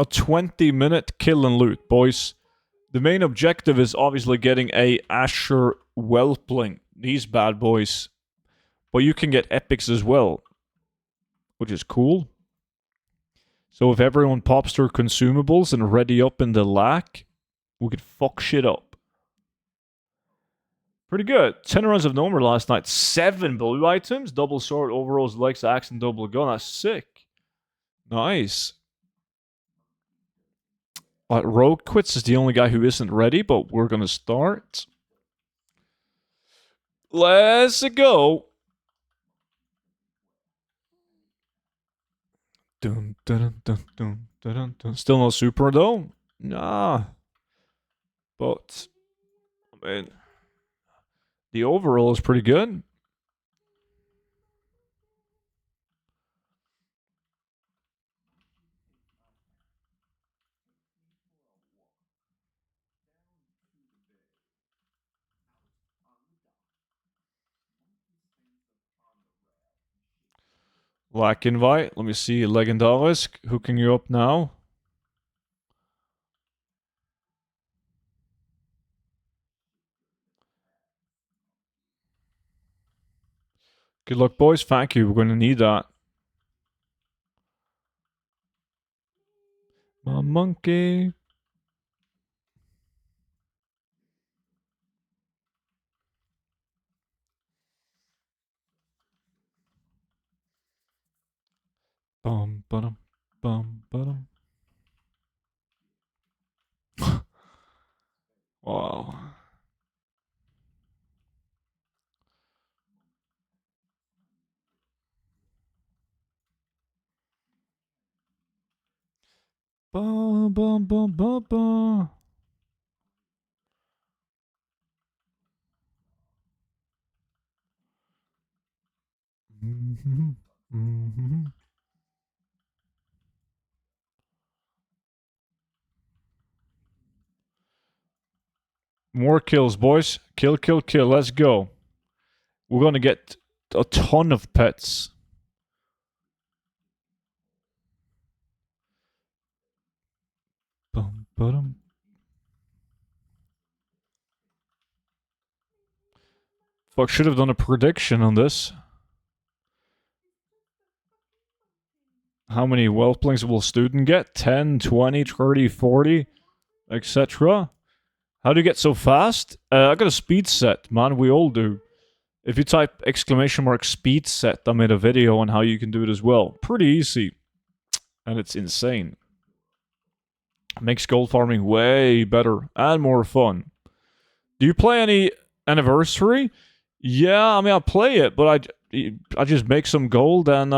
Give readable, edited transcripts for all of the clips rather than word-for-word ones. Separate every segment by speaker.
Speaker 1: a 20-minute kill and loot, boys. The main objective is obviously getting a Azure Whelpling. These bad boys. But you can get epics as well, which is cool. So if everyone pops their consumables and ready up in the lack, we could fuck shit up. Pretty good. 10 runs of Nomer last night. 7 blue items. Double sword, overalls, legs, axe, and double gun. That's sick. Nice. Rogue Quits is the only guy who isn't ready, but we're gonna start. Let's go. Dun, dun, dun, dun, dun, dun. Still no super though? Nah. But, I mean, the overall is pretty good. Lack invite. Let me see. Legendarisk. Hooking you up now. Good luck, boys. Thank you. We're going to need that. My monkey. Bum, ba-dum, bum, ba-dum. Wow. Bum, bum, bum, bum, bum. Mm-hmm. Mm-hmm. More kills, boys. Kill, kill, kill. Let's go. We're gonna get a ton of pets. Bum, ba-dum. Fuck, should have done a prediction on this. How many Whelplings will student get? 10, 20, 30, 40, etc. How do you get so fast? I got a speed set, man. We all do. If you type ! speed set, I made a video on how you can do it as well. Pretty easy. And it's insane. Makes gold farming way better and more fun. Do you play any Anniversary? Yeah, I mean, I play it, but I just make some gold and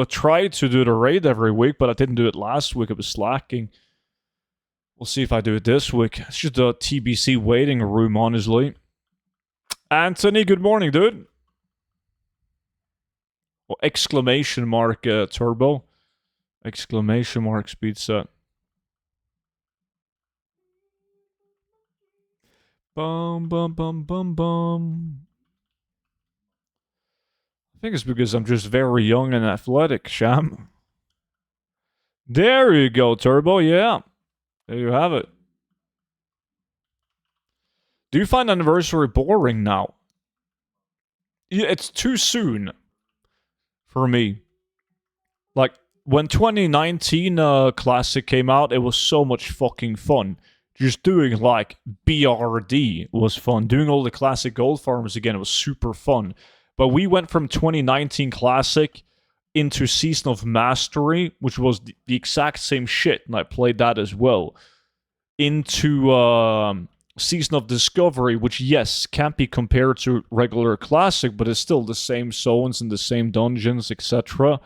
Speaker 1: try to do the raid every week, but I didn't do it last week. I was slacking. We'll see if I do it this week. It's just a TBC waiting room, honestly. Anthony, good morning, dude. Oh, exclamation mark turbo. Exclamation mark speed set. Bum, bum, bum, bum, bum. I think it's because I'm just very young and athletic, Sham. There you go, Turbo, yeah. There you have it. Do you find Anniversary boring now? Yeah, it's too soon for me. Like, when 2019 Classic came out, it was so much fucking fun. Just doing, like, BRD was fun. Doing all the classic gold farms again, it was super fun. But we went from 2019 Classic into Season of Mastery, which was the exact same shit, and I played that as well, into Season of Discovery, which, yes, can't be compared to regular Classic, but it's still the same zones and the same dungeons, etc.,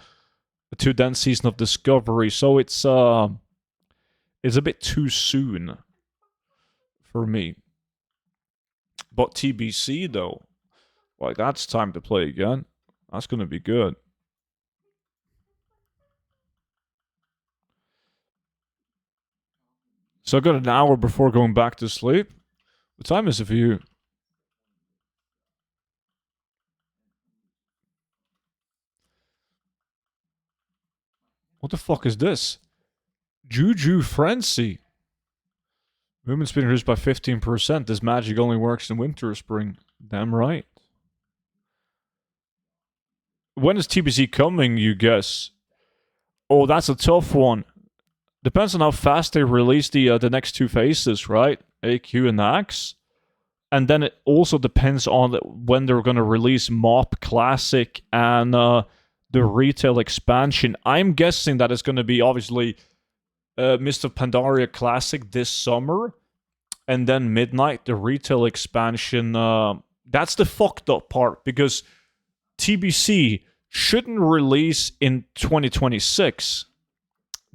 Speaker 1: to then Season of Discovery. So it's a bit too soon for me. But TBC, though, like, that's time to play again. That's going to be good. So I got an hour before going back to sleep. What time is it for you? What the fuck is this? Juju Frenzy. Movement speed reduced by 15%. This magic only works in winter or spring. Damn right. When is TBC coming, you guess? Oh, that's a tough one. Depends on how fast they release the next two phases, right? AQ and Axe. And then it also depends on when they're going to release Mop Classic and the retail expansion. I'm guessing that it's going to be, obviously, Mist of Pandaria Classic this summer. And then Midnight, the retail expansion. That's the fucked up part, because TBC shouldn't release in 2026.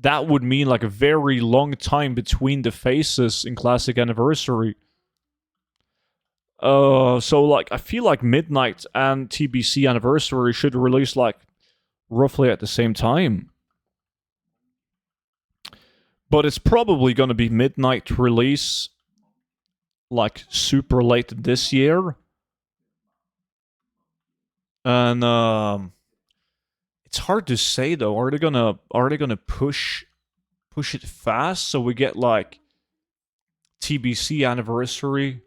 Speaker 1: That would mean like a very long time between the phases in Classic Anniversary. So like I feel like Midnight and TBC Anniversary should release like roughly at the same time. But it's probably going to be Midnight release like super late this year. And it's hard to say though. Are they gonna push it fast so we get like TBC Anniversary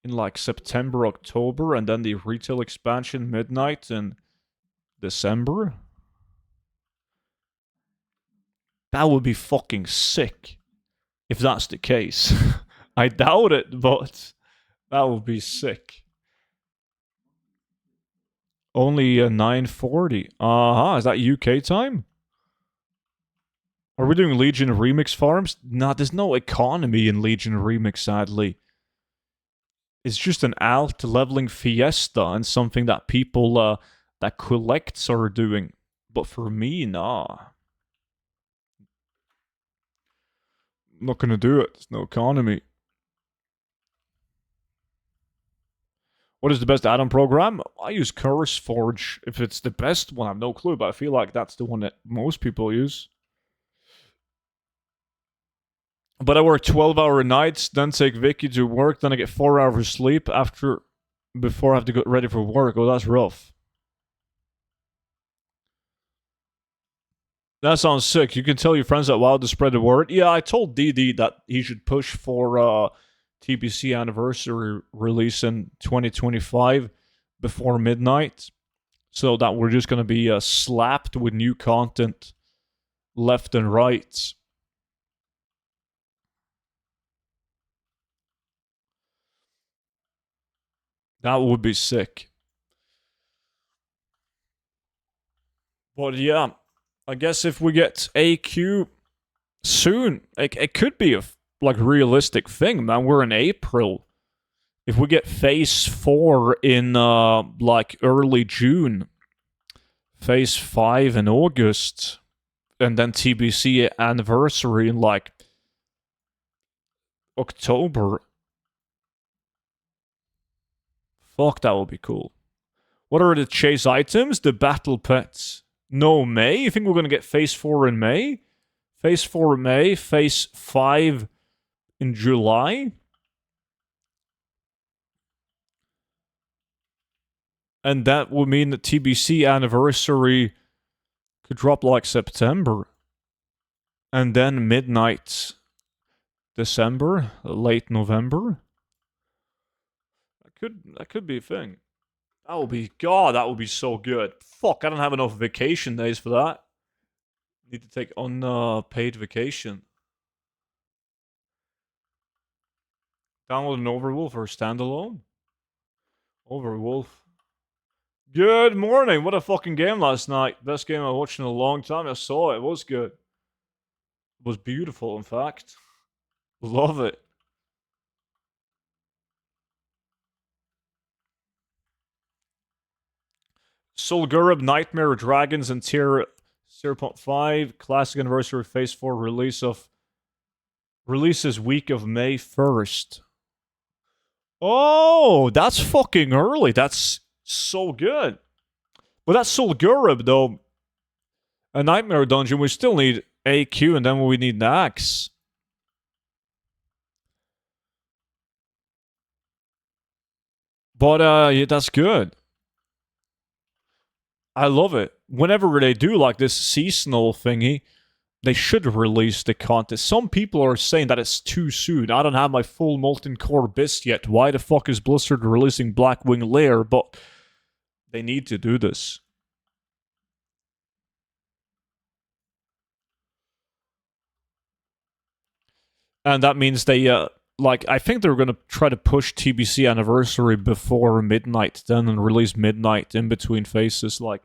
Speaker 1: in like September, October, and then the retail expansion Midnight in December? That would be fucking sick if that's the case. I doubt it, but that would be sick. Only 9:40. Is that UK time? Are we doing Legion Remix farms? Nah, there's no economy in Legion Remix, sadly. It's just an alt leveling fiesta and something that people that collects are doing. But for me, nah. I'm not gonna do it. There's no economy. What is the best add-on program? I use CurseForge. If it's the best one, I have no clue, but I feel like that's the one that most people use. But I work 12-hour nights, then take Vicky to work, then I get 4 hours sleep before I have to get ready for work. Oh, that's rough. That sounds sick. You can tell your friends out loud to spread the word. Yeah, I told DD that he should push for TBC Anniversary release in 2025 before midnight, so that we're just going to be slapped with new content left and right. That would be sick. But yeah, I guess if we get AQ soon, it could be a like realistic thing, man. We're in April. If we get Phase 4 in like early June, Phase 5 in August, and then TBC Anniversary in like October. Fuck, that would be cool. What are the chase items? The battle pets. No, May? You think we're going to get Phase 4 in May? Phase 4 in May, Phase 5 in July? And that would mean that TBC Anniversary could drop like September. And then Midnight December, late November. That could be a thing. That would be so good. Fuck, I don't have enough vacation days for that. Need to take unpaid vacation. Download an Overwolf or standalone? Overwolf. Good morning. What a fucking game last night. Best game I watched in a long time. I saw it. It was good. It was beautiful, in fact. Love it. Solgurub, Nightmare Dragons, and Tier 0.5 Classic Anniversary Phase 4 releases week of May 1st. Oh, that's fucking early. That's so good. But that's Solgurub, though. A Nightmare Dungeon, we still need AQ, and then we need Nax. But yeah, that's good. I love it. Whenever they do like this seasonal thingy, they should release the content. Some people are saying that it's too soon. I don't have my full molten core BIS yet. Why the fuck is Blizzard releasing Blackwing Lair? But they need to do this. And that means they, I think they're going to try to push TBC Anniversary before midnight, then and release Midnight in between phases. Like,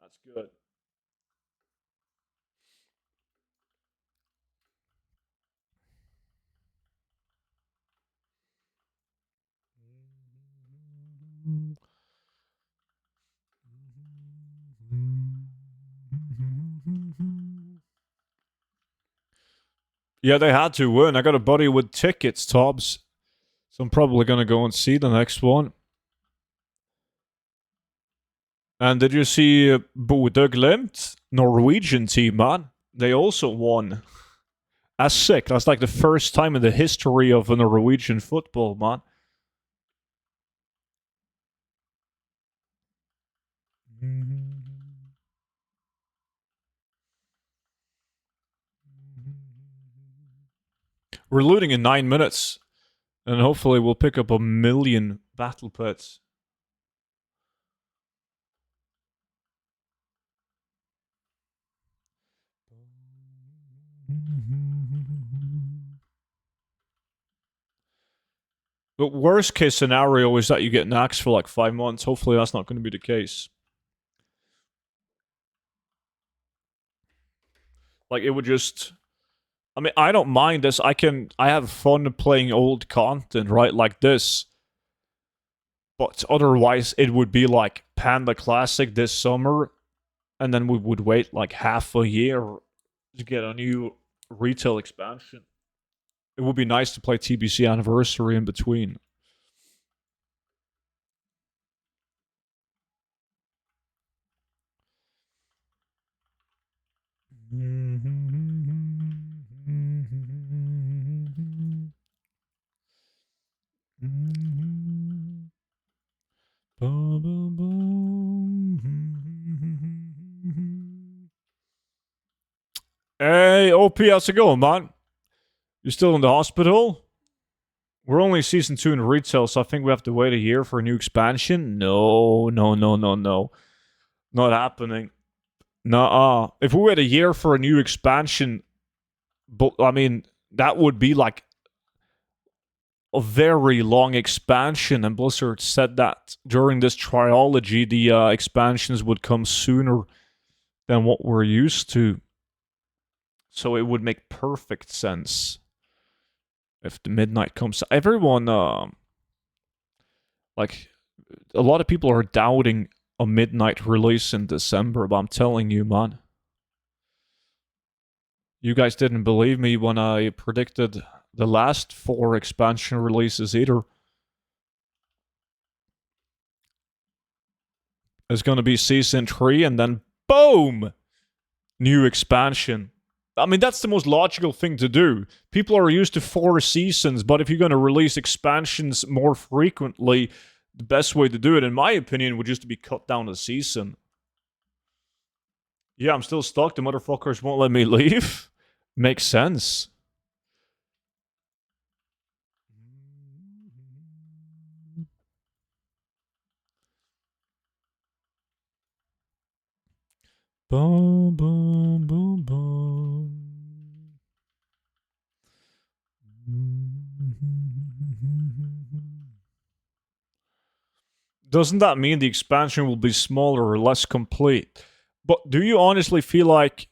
Speaker 1: that's good. Yeah, they had to win. I got a buddy with tickets, Tobbs. So I'm probably going to go and see the next one. And did you see Bodø Glimt? Norwegian team, man. They also won. That's sick. That's like the first time in the history of Norwegian football, man. We're looting in 9 minutes. And hopefully we'll pick up 1 million battle pets. The worst case scenario is that you get naxed for like 5 months. Hopefully that's not going to be the case. Like, it would just... I mean, I don't mind this. I have fun playing old content, right? Like this. But otherwise, it would be like Panda Classic this summer, and then we would wait like half a year to get a new retail expansion. It would be nice to play TBC Anniversary in between. Hey, OP, how's it going, man? You still in the hospital? We're only season 2 in retail, so I think we have to wait a year for a new expansion. No. Not happening. Nuh-uh. If we wait a year for a new expansion, but I mean, that would be like a very long expansion, and Blizzard said that during this trilogy, the expansions would come sooner than what we're used to. So it would make perfect sense if the midnight comes. Everyone, like, a lot of people are doubting a midnight release in December, but I'm telling you, man. You guys didn't believe me when I predicted the last 4 expansion releases either. It's going to be Season 3, and then boom! New expansion. I mean, that's the most logical thing to do. People are used to 4 seasons, but if you're going to release expansions more frequently, the best way to do it, in my opinion, would just be cut down a season. Yeah, I'm still stuck. The motherfuckers won't let me leave. Makes sense. Boom, boom, boom, boom. Doesn't that mean the expansion will be smaller or less complete? But do you honestly feel like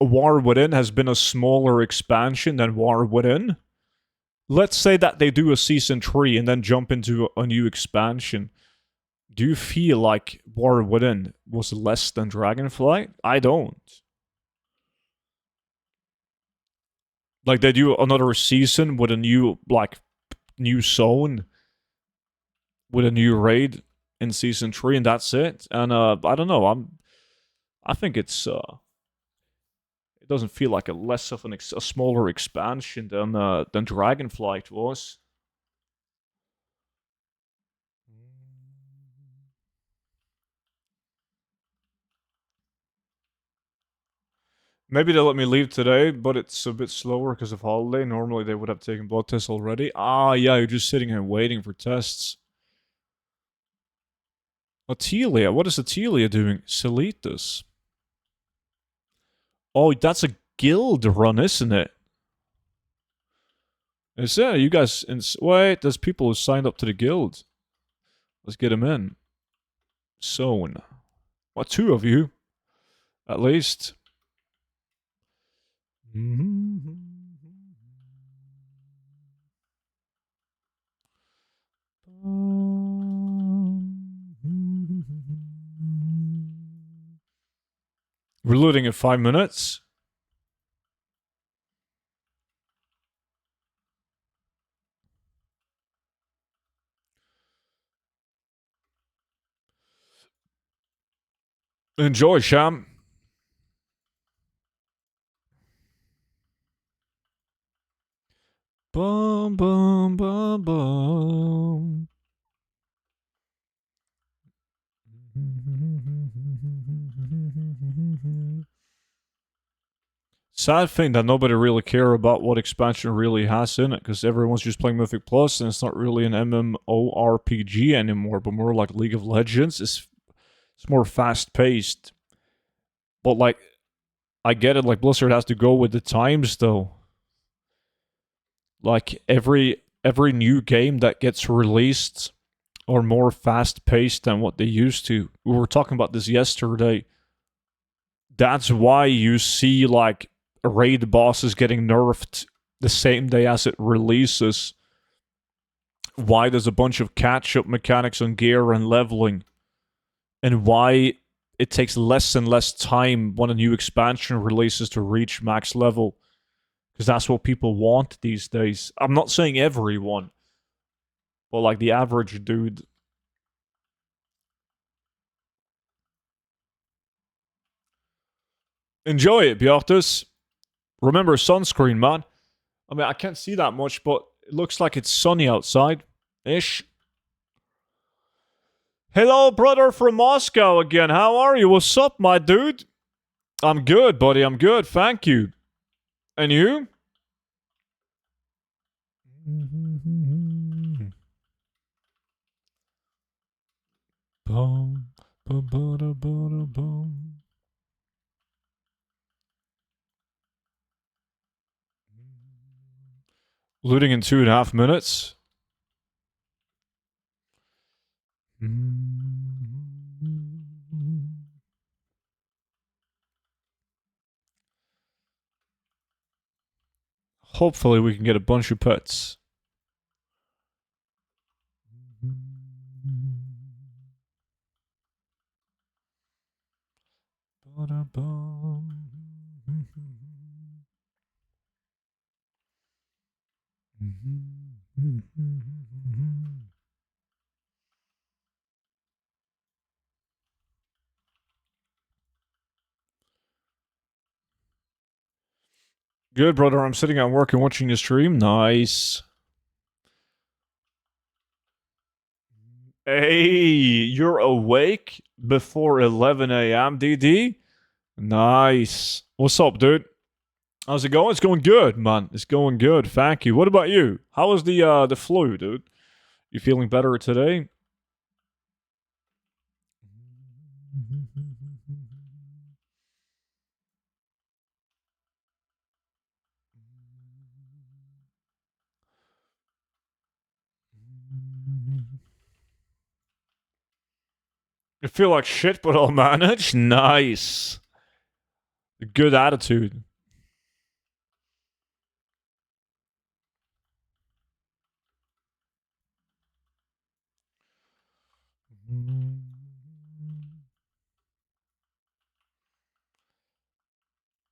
Speaker 1: War Within has been a smaller expansion than War Within? Let's say that they do a Season 3 and then jump into a new expansion. Do you feel like War Within was less than Dragonflight? I don't. Like, they do another season with a new, like, new zone, with a new raid in Season 3, and that's it. And, I don't know, I think it's, it doesn't feel like a less of a smaller expansion than Dragonflight was. Maybe they'll let me leave today, but it's a bit slower because of holiday. Normally they would have taken blood tests already. Ah, yeah, you're just sitting here waiting for tests. Atelia, what is Atelia doing? Selitus. Oh, that's a guild run, isn't it? Is that you guys? Wait, there's people who signed up to the guild. Let's get them in. Sown. What, two of you? At least. We're looting in 5 minutes. Enjoy, Sham. Bum bum bum bum. Sad thing that nobody really care about what expansion really has in it, because everyone's just playing Mythic Plus, and it's not really an MMORPG anymore, but more like League of Legends. It's more fast paced. But like, I get it. Like Blizzard has to go with the times, though. Like every new game that gets released are more fast paced than what they used to. We were talking about this yesterday. That's why you see like raid bosses getting nerfed the same day as it releases. Why there's a bunch of catch-up mechanics on gear and leveling, and why it takes less and less time when a new expansion releases to reach max level. Because that's what people want these days. I'm not saying everyone, but like the average dude. Enjoy it, Bjartus. Remember sunscreen, man. I mean, I can't see that much, but it looks like it's sunny outside. Ish. Hello, brother from Moscow again. How are you? What's up, my dude? I'm good, buddy. I'm good. Thank you. And you? Boom, boom, boom, boom, boom. Looting in 2.5 minutes. Hopefully we can get a bunch of pets. Good, brother. I'm sitting at work and watching your stream. Nice. Hey, you're awake before 11 a.m., DD? Nice. What's up, dude? How's it going? It's going good, man. It's going good. Thank you. What about you? How was the flu, dude? You feeling better today? You feel like shit, but I'll manage? Nice. Good attitude.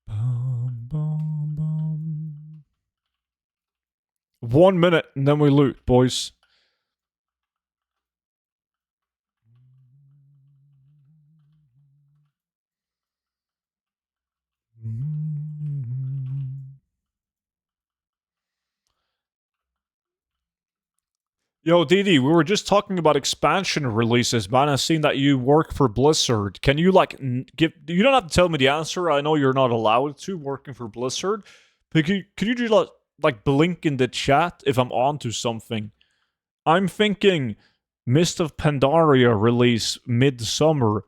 Speaker 1: Bum, bum, bum. 1 minute and then we loot, boys. Yo, Didi, we were just talking about expansion releases, man. I've seen that you work for Blizzard. Can you, like, give... You don't have to tell me the answer. I know you're not allowed to, working for Blizzard. But could you just, like, blink in the chat if I'm onto something? I'm thinking Mist of Pandaria release mid-summer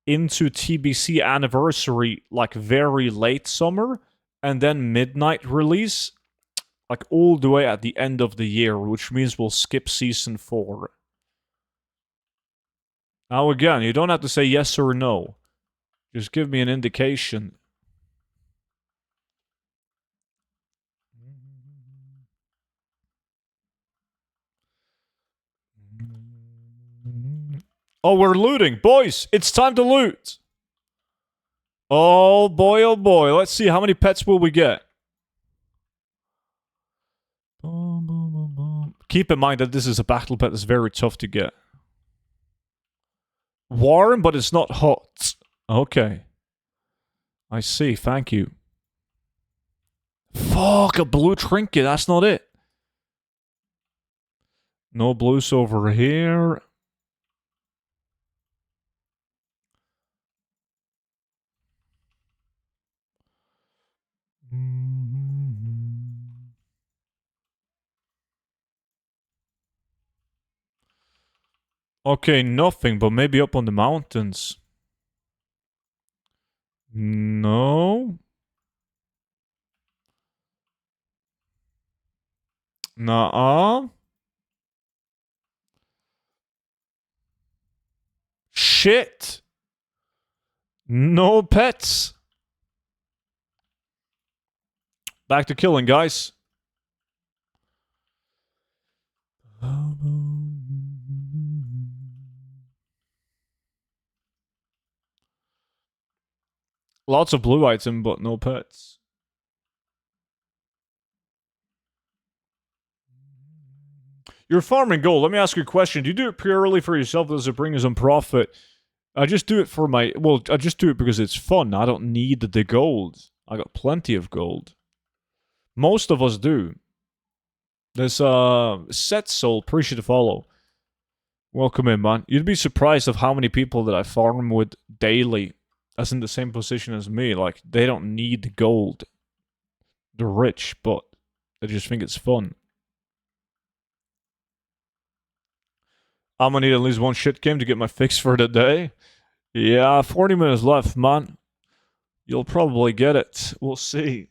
Speaker 1: into TBC anniversary, like, very late summer, and then midnight release, like, all the way at the end of the year, which means we'll skip season 4. Now, again, you don't have to say yes or no. Just give me an indication. Oh, we're looting. Boys, it's time to loot. Oh boy, oh boy. Let's see, how many pets will we get? Keep in mind that this is a battle pet that's very tough to get. Warm, but it's not hot. Okay. I see, thank you. Fuck, a blue trinket, that's not it. No blues over here. Okay, nothing, but maybe up on the mountains. No. Nuh-uh. Shit. No pets. Back to killing, guys. Lots of blue item, but no pets. You're farming gold. Let me ask you a question. Do you do it purely for yourself? Does it bring you some profit? I just do it for my... Well, I just do it because it's fun. I don't need the gold. I got plenty of gold. Most of us do. There's Set Soul. Appreciate the follow. Welcome in, man. You'd be surprised of how many people that I farm with daily as in the same position as me. Like, they don't need the gold. They're rich, but they just think it's fun. I'm gonna need at least one shit game to get my fix for the day. Yeah, 40 minutes left, man. You'll probably get it. We'll see.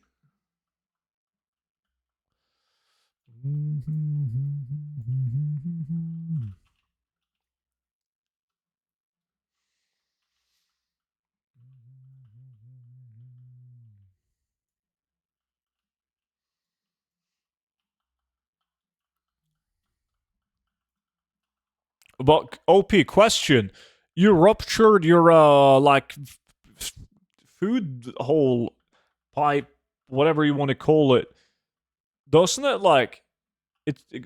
Speaker 1: But OP question: you ruptured your like food hole pipe, whatever you want to call it. Doesn't it like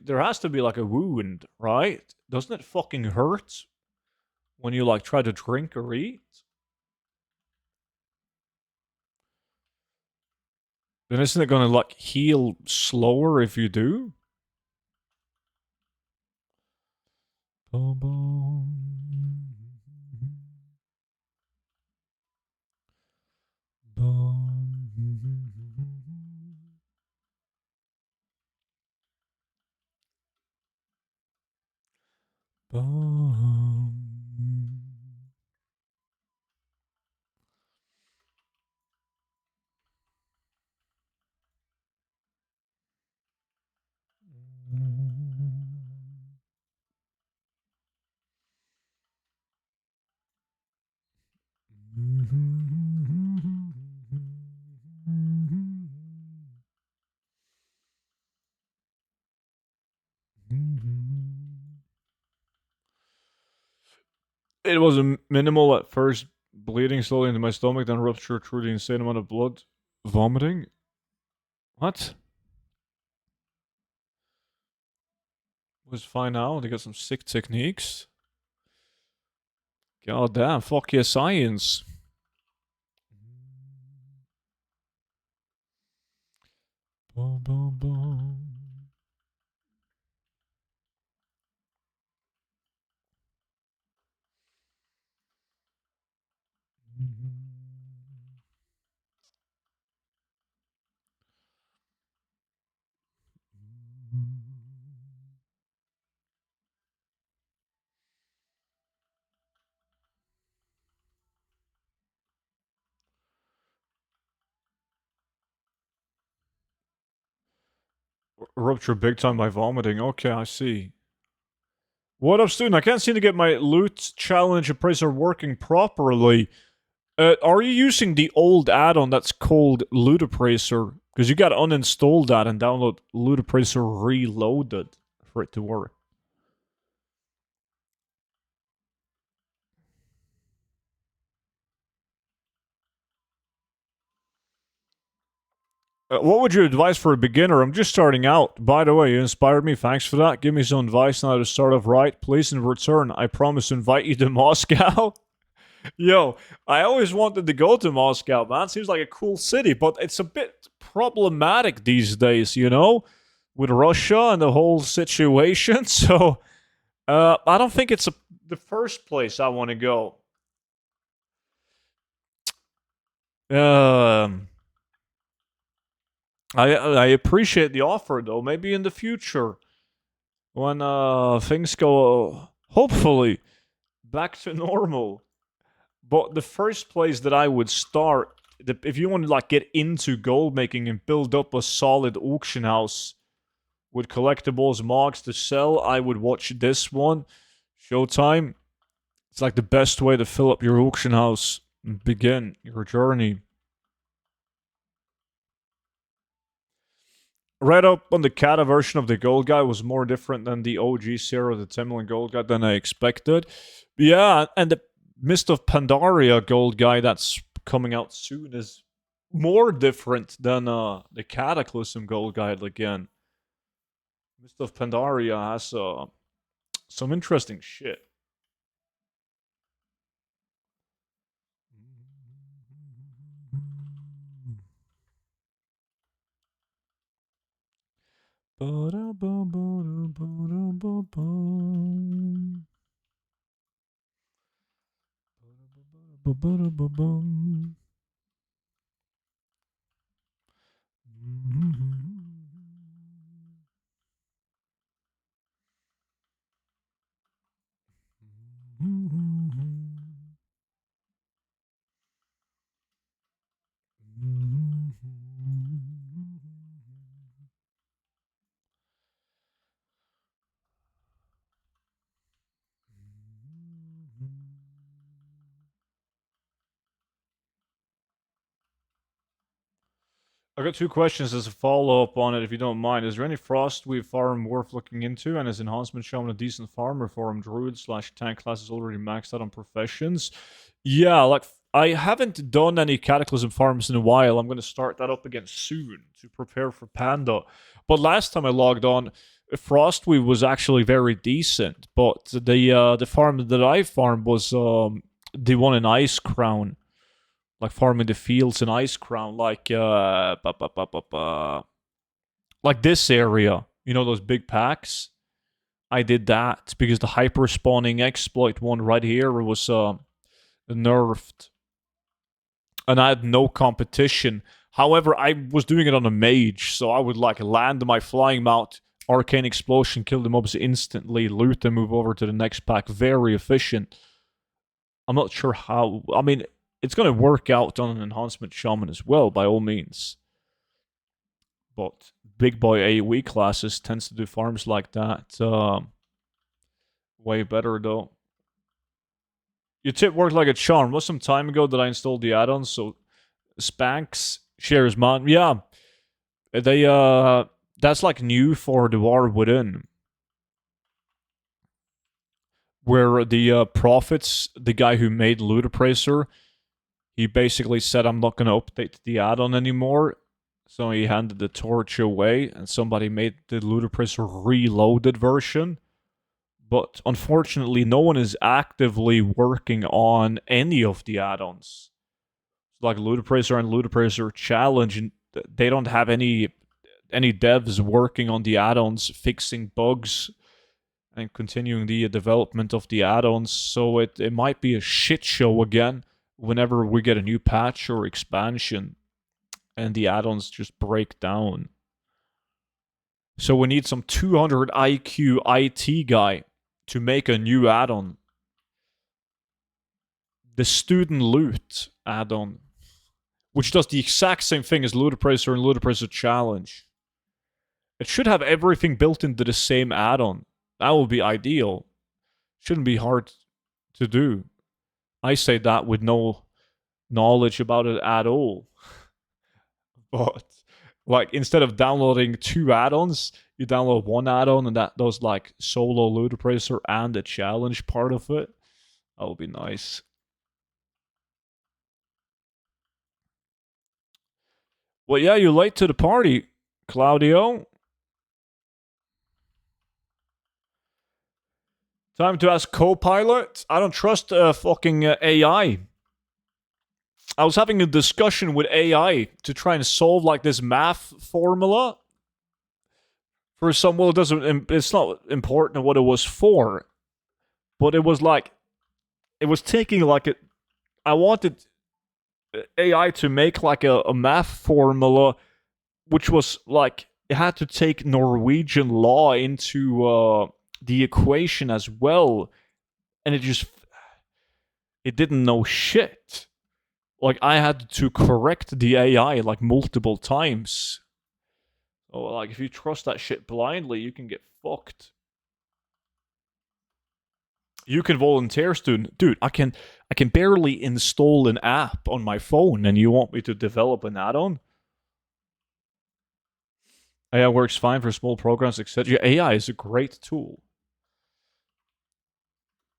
Speaker 1: there has to be like a wound, right? Doesn't it fucking hurt when you like try to drink or eat? Then isn't it gonna like heal slower if you do? Boom, boom. Boom. Boom. It was a minimal at first, bleeding slowly into my stomach, then ruptured through the insane amount of blood. Vomiting? What? Was fine now. They got some sick techniques. God damn, fuck yeah, science. Boom, boom, boom. Rupture big time by vomiting. Okay, I see. What up, student? I can't seem to get my loot challenge appraiser working properly. Are you using the old add-on that's called Loot Appraiser? Because you gotta uninstall that and download Loot Appraiser Reloaded for it to work. What would you advise for a beginner? I'm just starting out. By the way, you inspired me. Thanks for that. Give me some advice on how to start off right. Please, in return, I promise to invite you to Moscow. Yo, I always wanted to go to Moscow, man. Seems like a cool city, but it's a bit problematic these days, you know, with Russia and the whole situation. So, I don't think it's the first place I want to go. Um, I appreciate the offer though. Maybe in the future, when things go hopefully back to normal. But the first place that I would start, if you want to like get into gold making and build up a solid auction house with collectibles, mods to sell, I would watch this one, Showtime. It's like the best way to fill up your auction house and begin your journey. Right up on the Kata version of the gold guy was more different than the OG Zero, the 10 million gold guy than I expected. Yeah, and the Mist of Pandaria gold guy that's coming out soon is more different than the Cataclysm gold guide again. Mist of Pandaria has some interesting shit. I got two questions as a follow up on it, if you don't mind. Is there any Frostweave farm worth looking into? And is Enhancement Shaman a decent farm, or farm druid slash tank class is already maxed out on professions? Yeah, like I haven't done any Cataclysm farms in a while. I'm going to start that up again soon to prepare for Panda. But last time I logged on, Frostweave was actually very decent. But the farm that I farmed was the one in Ice Crown, like farming the fields in Ice Crown, like this area. You know those big packs. I did that because the hyper spawning exploit one right here was nerfed, and I had no competition. However, I was doing it on a mage, so I would like land my flying mount, arcane explosion, kill the mobs instantly, loot them, move over to the next pack. Very efficient. I'm not sure how. I mean, it's going to work out on an enhancement shaman as well, by all means. But big boy AoE classes tends to do farms like that. Way better though. Your tip worked like a charm. Was some time ago that I installed the add-ons, so Spanx shares man. Yeah, they that's like new for the War Within, where the prophets, the guy who made Loot Appraiser, he basically said, I'm not going to update the add-on anymore. So he handed the torch away, and somebody made the Loot Appraiser Reloaded version. But unfortunately, no one is actively working on any of the add-ons. Like Loot Appraiser and Loot Appraiser Challenge, they don't have any devs working on the add-ons, fixing bugs, and continuing the development of the add-ons. So it might be a shit show again whenever we get a new patch or expansion and the add-ons just break down. So we need some 200 IQ IT guy to make a new add-on. The Student Loot add-on, which does the exact same thing as Loot Appraiser and Loot Appraiser Challenge. It should have everything built into the same add-on. That would be ideal. Shouldn't be hard to do. I say that with no knowledge about it at all. But like instead of downloading 2 add-ons, you download 1 add-on and that does like solo loot appraiser and the challenge part of it. That would be nice. Well, yeah, you're late to the party, Claudio. Time to ask Copilot. I don't trust fucking AI. I was having a discussion with AI to try and solve like this math formula for some. Well, it doesn't. It's not important what it was for, but it was like it was taking like it. I wanted AI to make like a math formula, which was like it had to take Norwegian law into the equation as well, and it didn't know shit. Like I had to correct the AI like multiple times. So like if you trust that shit blindly, you can get fucked. You can volunteer, student. Dude, I can barely install an app on my phone, and you want me to develop an add-on? AI works fine for small programs, etc. AI is a great tool,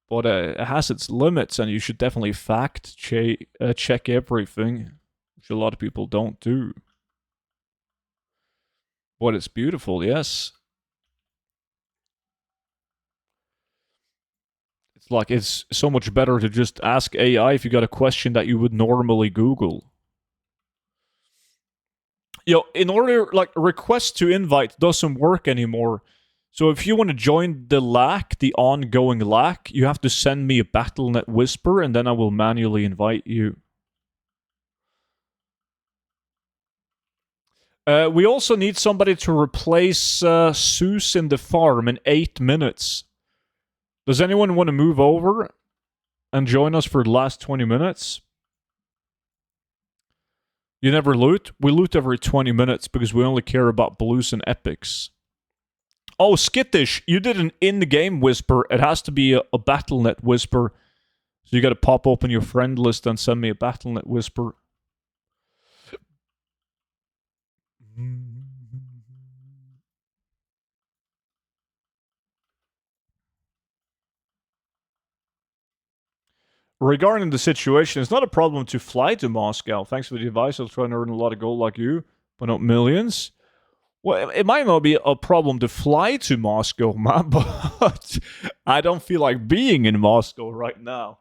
Speaker 1: but it has its limits, and you should definitely fact check everything, which a lot of people don't do. But it's beautiful, yes. It's like it's so much better to just ask AI if you got a question that you would normally Google. In order, like, request to invite doesn't work anymore. So if you want to join the LAC, the ongoing LAC, you have to send me a BattleNet Whisper, and then I will manually invite you. We also need somebody to replace Zeus in the farm in 8 minutes. Does anyone want to move over and join us for the last 20 minutes? You never loot? We loot every 20 minutes because we only care about blues and epics. Oh, Skittish, you did an in-game whisper. It has to be a BattleNet whisper. So you gotta pop open your friend list and send me a BattleNet whisper. Regarding the situation, it's not a problem to fly to Moscow. Thanks for the advice. I'll try and earn a lot of gold like you, but not millions. Well, it might not be a problem to fly to Moscow, man, but I don't feel like being in Moscow right now.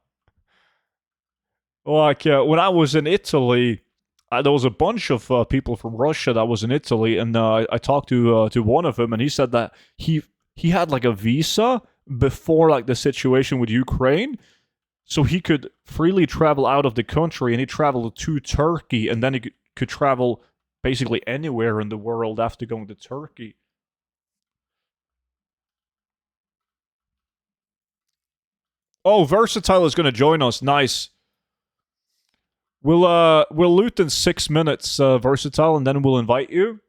Speaker 1: Like, when I was in Italy, there was a bunch of people from Russia that was in Italy, and I talked to one of them, and he said that he had like a visa before like the situation with Ukraine, so he could freely travel out of the country, and he traveled to Turkey, and then he could travel basically anywhere in the world after going to Turkey. Oh, Versatile is going to join us. Nice. We'll loot in 6 minutes, Versatile, and then we'll invite you.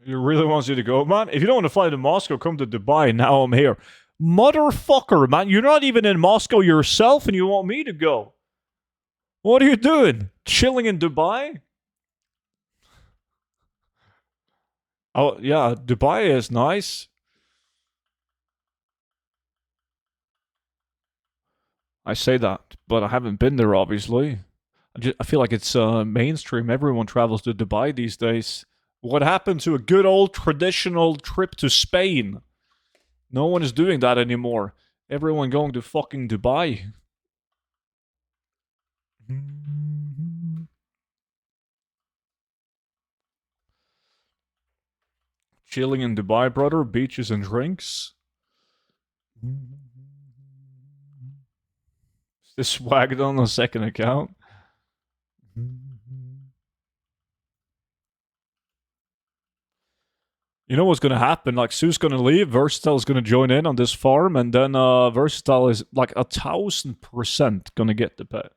Speaker 1: He really wants you to go, man. If you don't want to fly to Moscow, come to Dubai. Now I'm here. Motherfucker, man. You're not even in Moscow yourself, and you want me to go. What are you doing? Chilling in Dubai? Oh, yeah, Dubai is nice. I say that, but I haven't been there, obviously. I feel like it's mainstream. Everyone travels to Dubai these days. What happened to a good old traditional trip to Spain? No one is doing that anymore. Everyone going to fucking Dubai. Chilling in Dubai, brother. Beaches and drinks. Is this swagged on a second account? You know what's gonna happen? Like, Sue's gonna leave, Versatile's gonna join in on this farm, and then Versatile is like 1,000% gonna get the pet.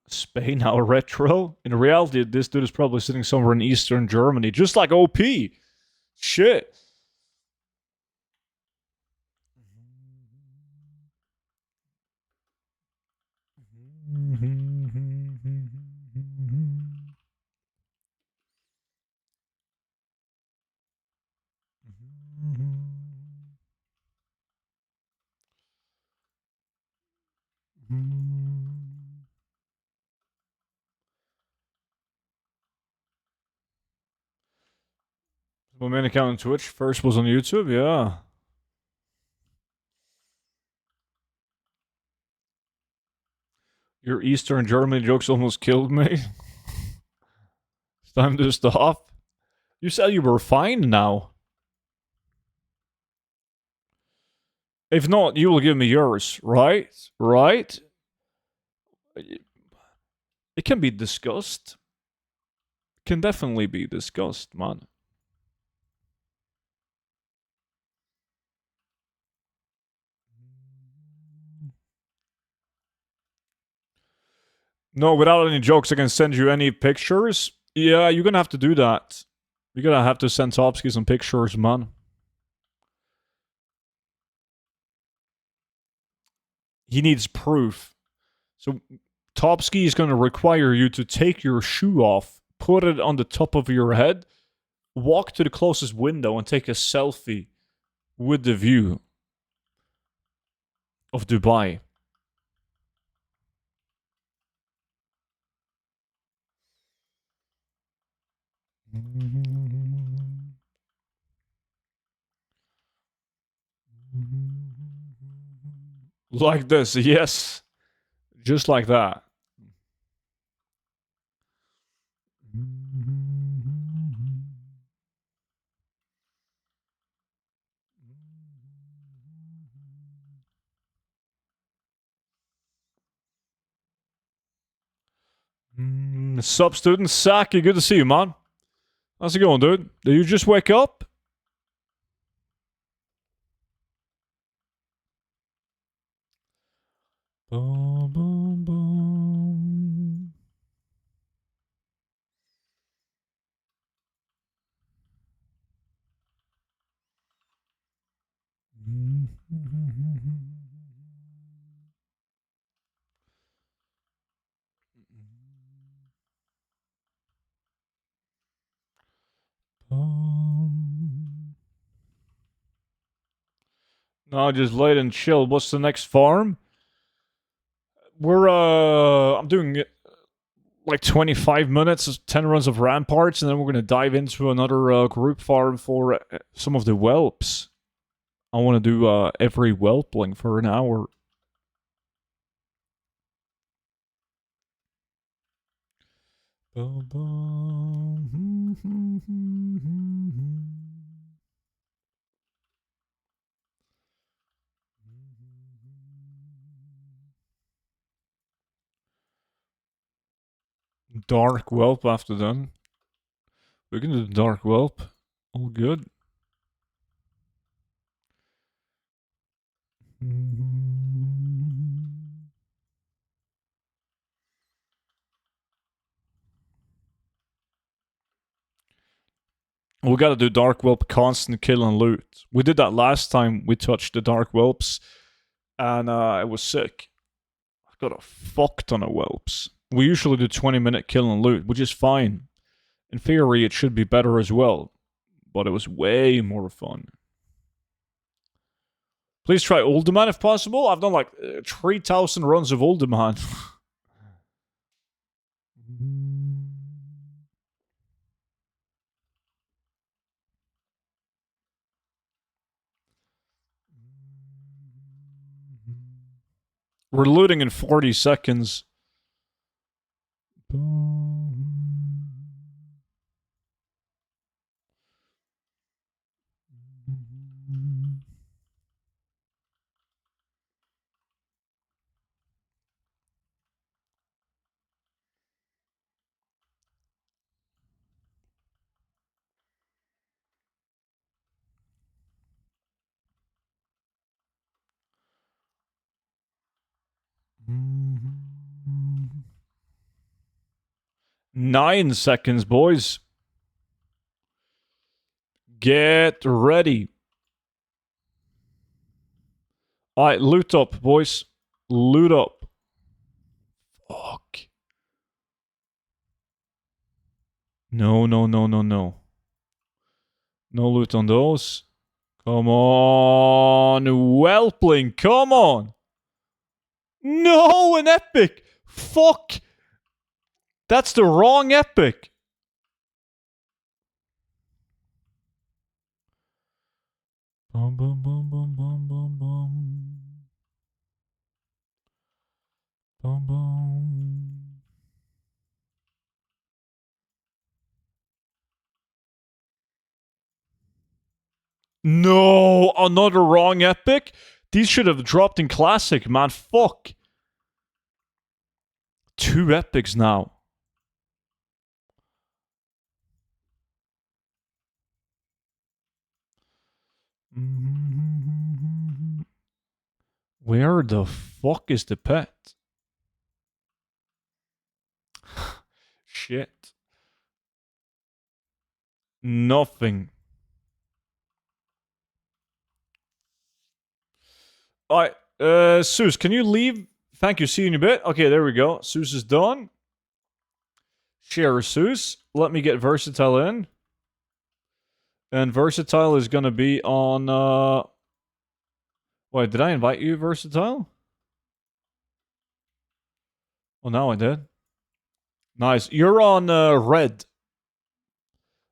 Speaker 1: Spain now retro? In reality, this dude is probably sitting somewhere in Eastern Germany, just like OP. Shit. My main account on Twitch first was on YouTube, yeah. Your Eastern Germany jokes almost killed me. It's time to stop. You said you were fine now. If not, you will give me yours, right? Right? It can be discussed. It can definitely be discussed, man. No, without any jokes, I can send you any pictures. Yeah, you're gonna have to do that. You're gonna have to send Topsky some pictures, man. He needs proof. So Topsky is gonna require you to take your shoe off, put it on the top of your head, walk to the closest window, and take a selfie with the view of Dubai. Like this, yes. Just like that. Sup, student? Saki, good to see you, man. How's it going, dude? Did you just wake up? Boom, boom, boom. No, just late and chill. What's the next farm? I'm doing like 25 minutes, 10 runs of ramparts, and then we're gonna dive into another group farm for some of the whelps. I want to do every whelpling for an hour. Dark whelp after then. We can do the dark whelp. All good. We gotta do dark whelp constant kill and loot. We did that last time we touched the dark whelps, and it was sick. I got a fuck ton of whelps. We usually do 20-minute kill and loot, which is fine. In theory, it should be better as well, but it was way more fun. Please try Uldaman if possible. I've done like 3,000 runs of Uldaman. We're looting in 40 seconds. 9 seconds, boys. Get ready. Alright, loot up, boys. Loot up. Fuck. No, no, no, no, no. No loot on those. Come on, Whelpling, come on! No, an epic! Fuck! That's the wrong epic! Bum, bum, bum, bum, bum, bum, bum. Bum, bum. No, another wrong epic? These should have dropped in classic, man. Fuck. 2 epics now. Where the fuck is the pet? Shit. Nothing. Alright, Zeus, can you leave? Thank you, see you in a bit. Okay, there we go. Zeus is done. Share Zeus. Let me get Versatile in. And Versatile is gonna be on, Wait, did I invite you, Versatile? Oh, now I did. Nice. You're on, red.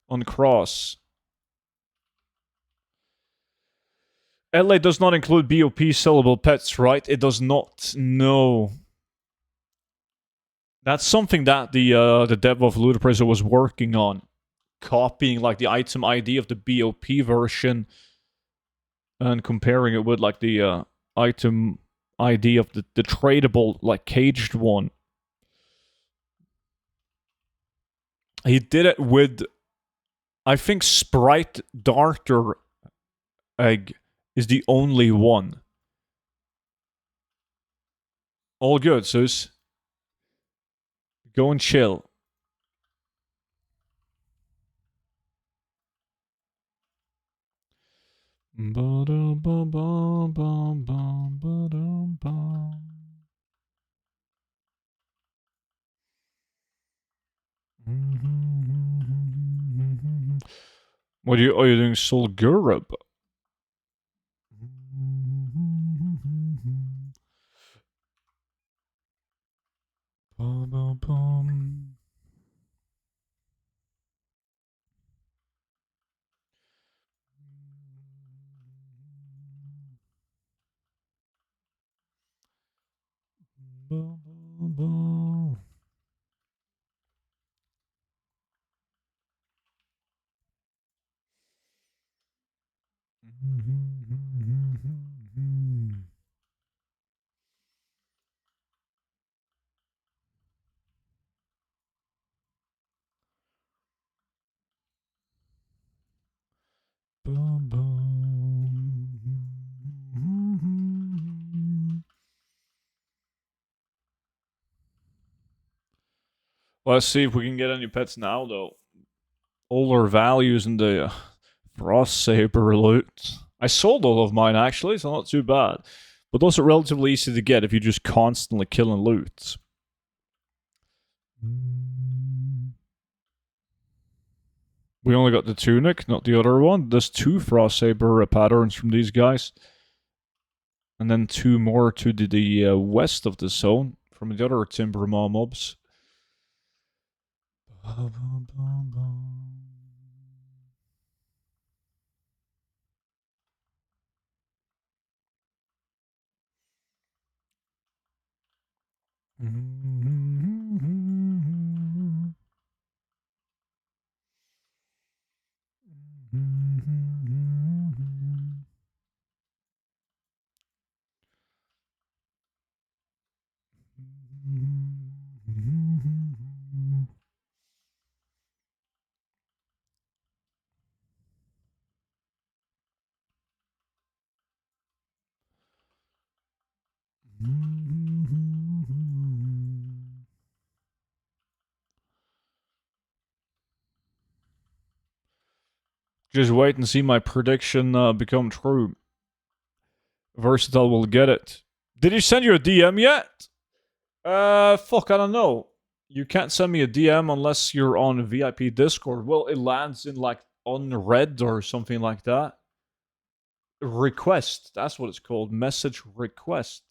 Speaker 1: On cross. LA does not include BOP sellable pets, right? It does not. No. That's something that the dev of Ludoprism was working on. Copying, like, the item ID of the BOP version and comparing it with, like, the item ID of the tradable, like, caged one. He did it with, I think, Sprite Darter Egg is the only one. All good, Zeus. Go and chill. What are you doing, Solgurub? Let's see if we can get any pets now, though. All our values in the Frost Saber loot. I sold all of mine, actually, so not too bad. But those are relatively easy to get if you just constantly kill and loot. We only got the tunic, not the other one. There's 2 Frost Saber patterns from these guys. And then 2 more to the west of the zone from the other Timber mobs. Just wait and see my prediction become true. Versatile will get it. Did he send you a DM yet? Fuck, I don't know. You can't send me a DM unless you're on VIP Discord. Well, it lands in like unread or something like that. Request. That's what it's called. Message request.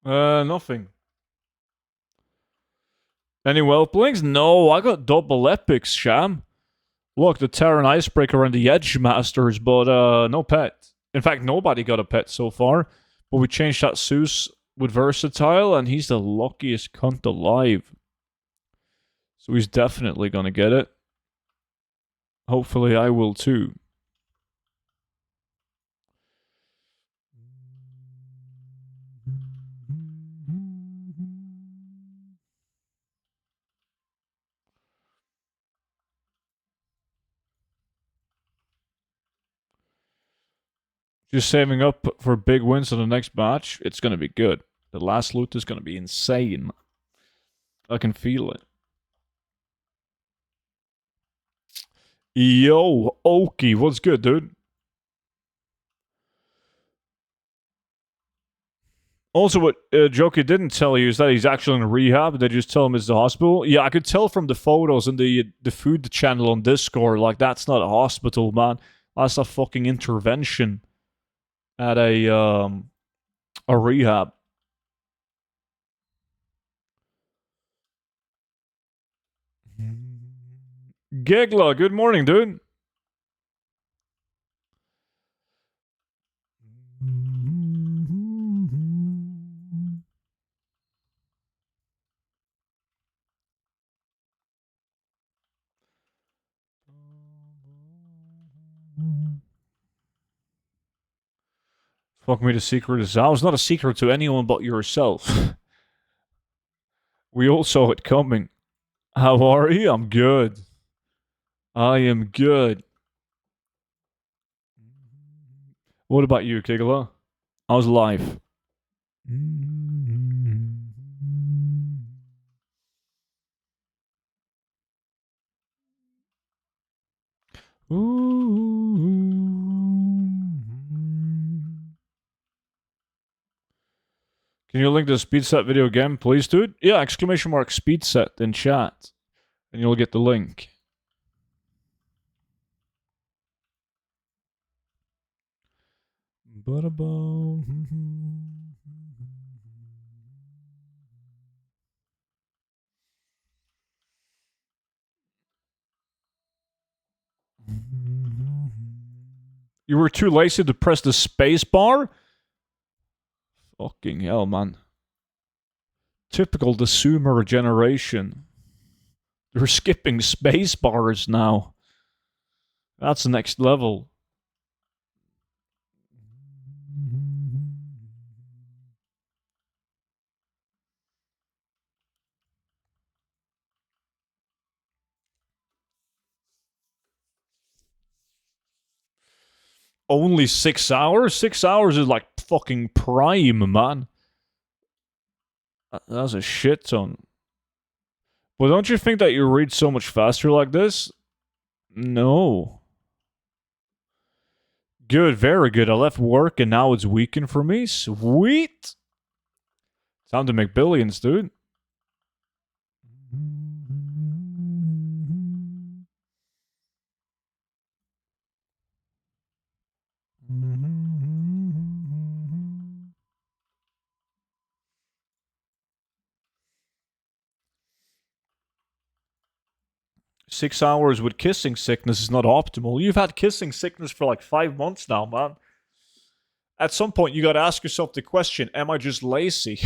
Speaker 1: Nothing. Any Whelplings? No, I got double epics, Sham. Look, the Terran Icebreaker and the Edge Masters, but no pet. In fact, nobody got a pet so far. But we changed that Zeus with Versatile, and he's the luckiest cunt alive. So he's definitely gonna get it. Hopefully I will too. Just saving up for big wins in the next match. It's gonna be good. The last loot is gonna be insane. I can feel it. Yo, Okie, what's good, dude? Also, what Joki didn't tell you is that he's actually in rehab. They just tell him it's the hospital. Yeah, I could tell from the photos and the food channel on Discord. Like, that's not a hospital, man. That's a fucking intervention at a rehab. Gigla, good morning, dude. Fuck me, the secret is out. It's not a secret to anyone but yourself. We all saw it coming. How are you? I'm good. I am good. What about you, Kigla? How's life? Can you link the speed set video again, please, dude? Yeah, exclamation mark speed set in chat. And you'll get the link. You were too lazy to press the space bar? Fucking hell, man. Typical the Sumer generation. They're skipping space bars now. That's the next level. Only 6 hours? 6 hours is like fucking prime, man. That's a shit ton. But don't you think that you read so much faster like this? No. Good, very good. I left work and now it's weekend for me. Sweet. Time to make billions, dude. Six hours with kissing sickness is not optimal. You've had kissing sickness for like 5 months now, man. At some point, you gotta ask yourself the question, am I just lazy?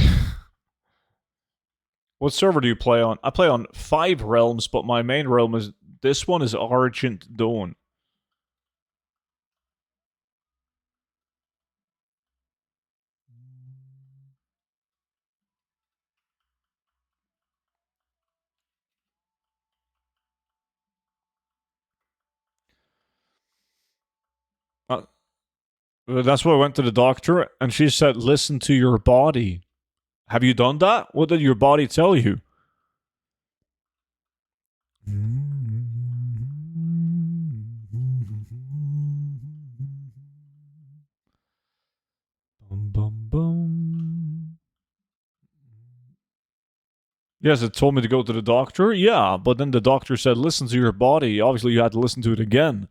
Speaker 1: What server do you play on? I play on 5 realms, but my main realm is... This one is Argent Dawn. That's why I went to the doctor, and she said, listen to your body. Have you done that? What did your body tell you? Bum, bum, bum. Yes, it told me to go to the doctor. Yeah, but then the doctor said, listen to your body. Obviously, you had to listen to it again.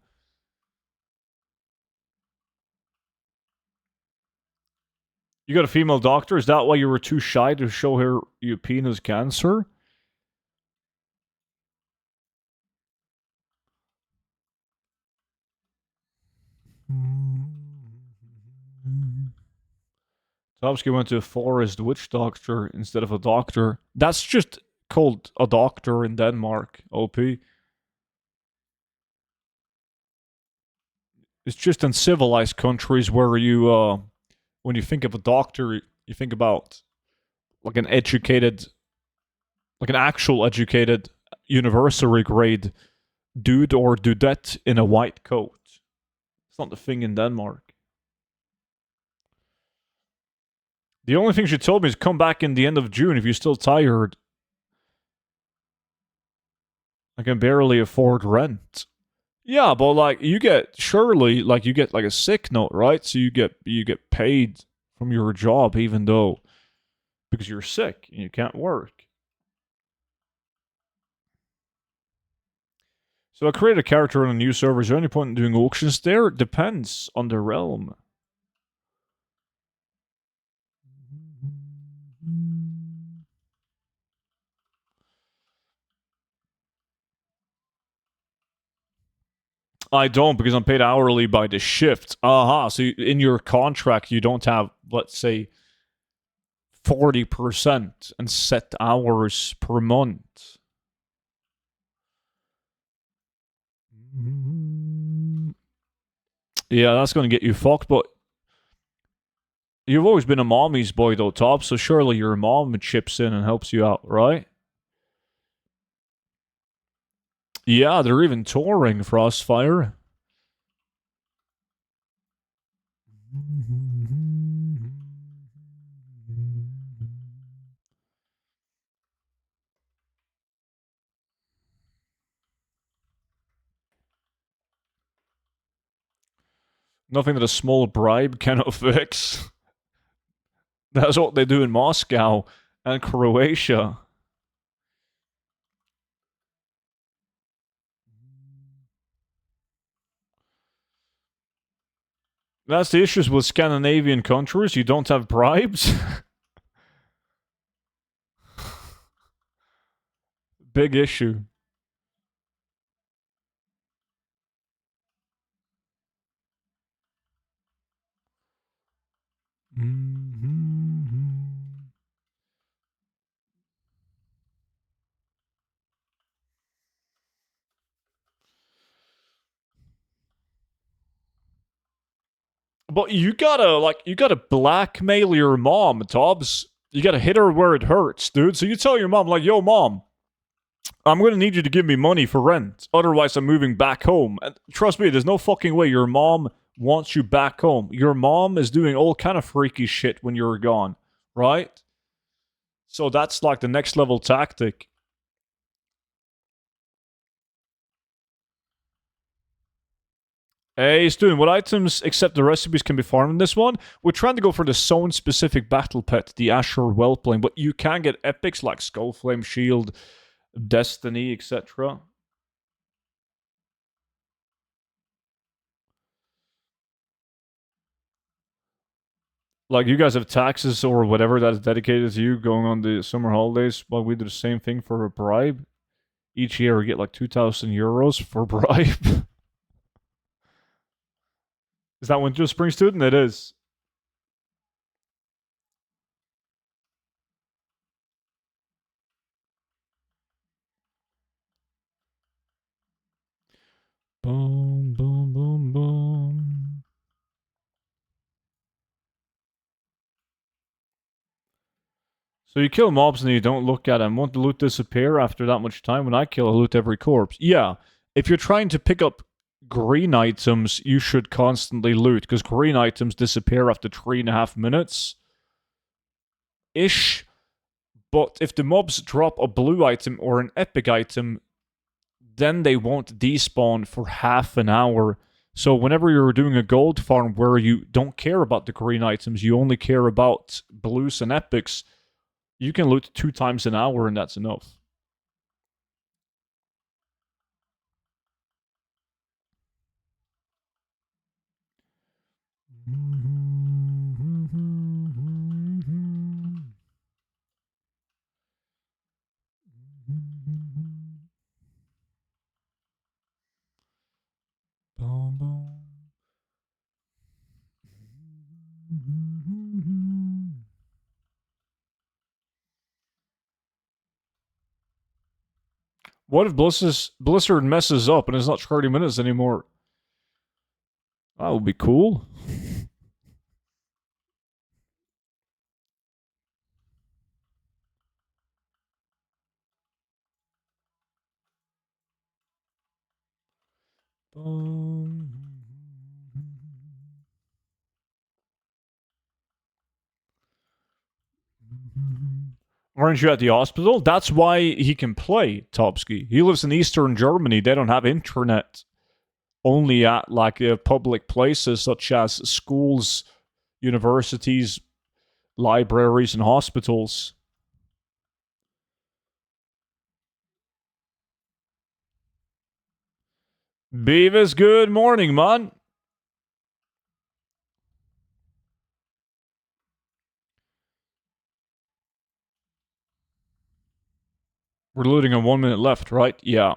Speaker 1: You got a female doctor? Is that why you were too shy to show her your penis cancer? Topsky went to a forest witch doctor instead of a doctor. That's just called a doctor in Denmark, OP. It's just in civilized countries where you, when you think of a doctor, you think about like an educated, like an actual educated university grade dude or dudette in a white coat. It's not the thing in Denmark. The only thing she told me is come back in the end of June if you're still tired. I can barely afford rent. Yeah, but like you get surely like you get like a sick note, right? So you get paid from your job even though because you're sick and you can't work. So I create a character on a new server. Is there any point in doing auctions there? It depends on the realm. I don't because I'm paid hourly by the shift. Aha. So in your contract, you don't have, let's say, 40% and set hours per month. Yeah, that's going to get you fucked, but you've always been a mommy's boy, though, Top, so surely your mom chips in and helps you out, right? Yeah, they're even touring Frostfire. Nothing that a small bribe cannot fix. That's what they do in Moscow and Croatia. That's the issues with Scandinavian countries. You don't have bribes. Big issue. But you gotta blackmail your mom, Tobbs. You gotta hit her where it hurts, dude. So you tell your mom, like, yo, mom, I'm gonna need you to give me money for rent. Otherwise, I'm moving back home. And trust me, there's no fucking way your mom wants you back home. Your mom is doing all kind of freaky shit when you're gone, right? So that's like the next level tactic. Hey, student, what items except the recipes can be farmed in this one? We're trying to go for the zone-specific battle pet, the Azure Whelpling, but you can get epics like Skullflame Shield, Destiny, etc. Like, you guys have taxes or whatever that is dedicated to you going on the summer holidays, but we do the same thing for a bribe. Each year we get like 2,000 euros for a bribe. Is that Winter Spring Student? It is. Boom, boom, boom, boom. So you kill mobs and you don't look at them. Won't the loot disappear after that much time? When I kill, I loot every corpse. Yeah. If you're trying to pick up green items you should constantly loot, because green items disappear after 3.5 minutes. Ish. But if the mobs drop a blue item or an epic item, then they won't despawn for half an hour. So whenever you're doing a gold farm where you don't care about the green items, you only care about blues and epics, you can loot 2 times an hour and that's enough. What if Blizzard messes up and it's not 30 minutes anymore? That would be cool. Aren't you at the hospital? That's why he can play Topsky. He lives in Eastern Germany. They don't have internet. Only at like public places such as schools, universities, libraries, and hospitals. Beavis, good morning, man. We're looting on 1 minute left, right? Yeah.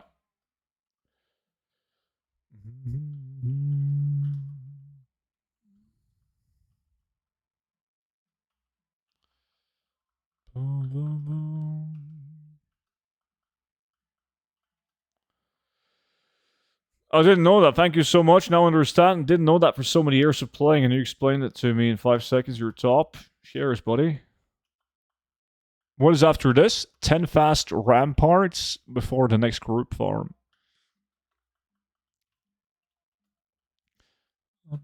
Speaker 1: I didn't know that. Thank you so much. Now I understand. Didn't know that for so many years of playing, and you explained it to me in 5 seconds. You're top. Cheers, buddy. What is after this? 10 fast ramparts before the next group farm.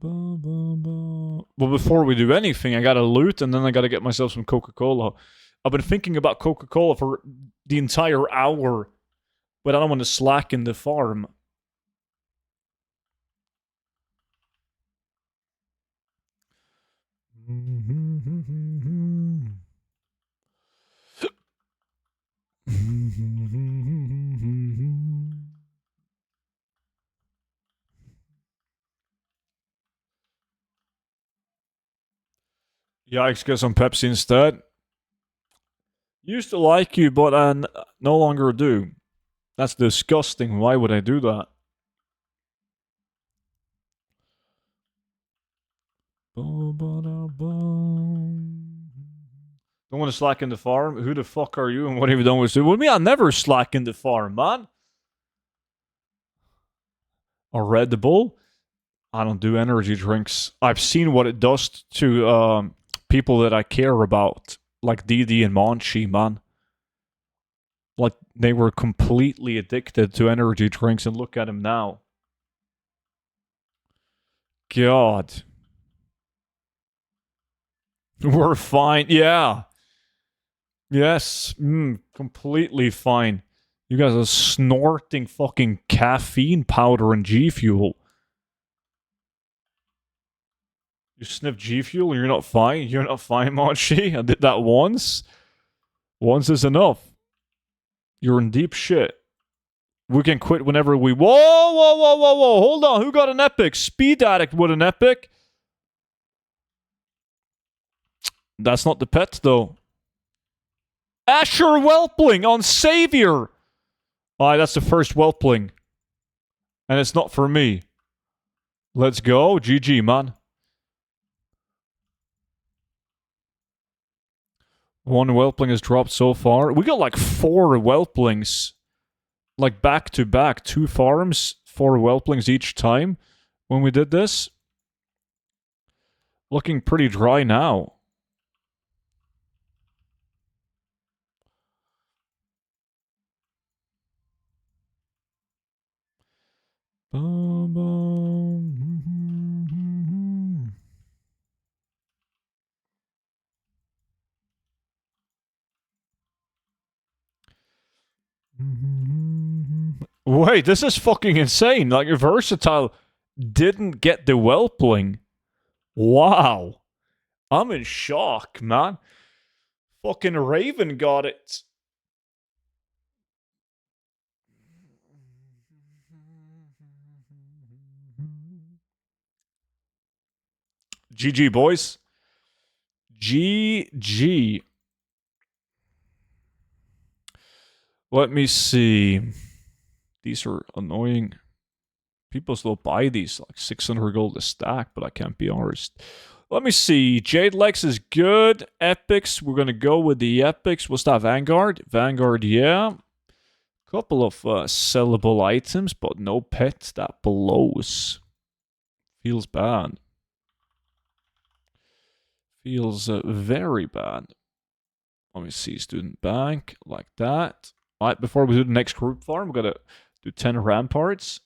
Speaker 1: Well, before we do anything, I gotta loot and then I gotta get myself some Coca-Cola. I've been thinking about Coca-Cola for the entire hour, but I don't want to slacken the farm. Yikes, get some Pepsi instead. Used to like you, but I no longer do. That's disgusting. Why would I do that? Don't want to slacken the farm? Who the fuck are you and what have you done with it? With me, I never slacken the farm, man. A Red Bull? I don't do energy drinks. I've seen what it does to people that I care about, like Didi and Monchi, man. Like, they were completely addicted to energy drinks, and look at him now. God. We're fine. Yeah. Yes. Completely fine. You guys are snorting fucking caffeine powder and G Fuel. You sniff G Fuel and you're not fine? You're not fine, Monchi? I did that once. Once is enough. You're in deep shit. We can quit whenever we... Whoa, whoa, whoa, whoa, whoa. Hold on. Who got an epic? Speed Addict with an epic? That's not the pet, though. Azure Whelpling on Savior. Alright, that's the first Whelpling. And it's not for me. Let's go. GG, man. One Whelpling has dropped so far. We got like 4 Whelplings. Like back to back. 2 farms, 4 Whelplings each time when we did this. Looking pretty dry now. Wait, this is fucking insane. Like, your Versatile didn't get the Whelpling. Wow. I'm in shock, man. Fucking Raven got it. GG, boys. GG. Let me see. These are annoying. People still buy these, like 600 gold a stack, but I can't be honest. Let me see. Jade Lex is good. Epics, we're going to go with the Epics. What's that, Vanguard? Vanguard, yeah. Couple of sellable items, but no pet. That blows. Feels bad. Feels very bad. Let me see. Student bank, like that. All right, before we do the next group farm, we're going to do 10 ramparts.